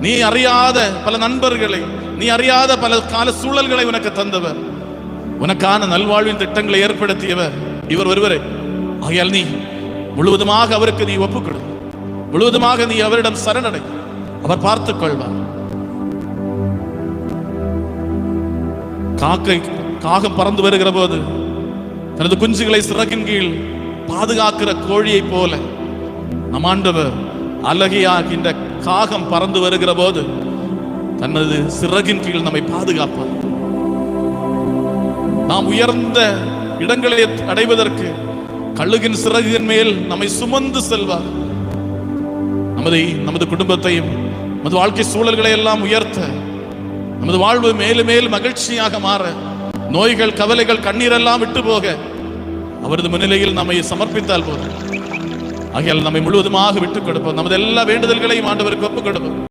நீ அறியாத பல நண்பர்களை, நீ அறியாத பல கால சூழல்களை உனக்கு தந்தவர், உனக்கான நல்வாழ்வின் திட்டங்களை ஏற்படுத்தியவர் இவர் ஒருவரே. ஆகையால் நீ முழுவதுமாக அவருக்கு நீ ஒப்புக்கொடு, முழுவதுமாக நீ அவரிடம் சரணடை, அவர் பார்த்துக் கொள்வார். காகம் பறந்து வருகிற போது தனது குஞ்சுகளை சிறகின் கீழ் பாதுகாக்கிற கோழியை போல நம் ஆண்டவர் அழகியாகின்ற காகம் பறந்து வருகிற போது தனது சிறகின் கீழ் நம்மை பாதுகாப்பார். நாம் உயர்ந்த இடங்களை அடைவதற்கு கழுகின் சிறகின் மேல் நம்மை சுமந்து செல்வார். நமது குடும்பத்தையும் நமது வாழ்க்கை சூழல்களை எல்லாம் உயர்த்த, நமது வாழ்வு மேலும் மேலும் மகிழ்ச்சியாக மாற, நோய்கள் கவலைகள் கண்ணீரெல்லாம் விட்டு போக அவரது முன்னிலையில் நம்மை சமர்ப்பித்தால் போதும். ஆகையால் நம்மை முழுவதுமாக விட்டுக் கொடுப்போம். நமது எல்லா வேண்டுதல்களையும் ஆண்டவருக்கு ஒப்புக் கொடுப்போம்.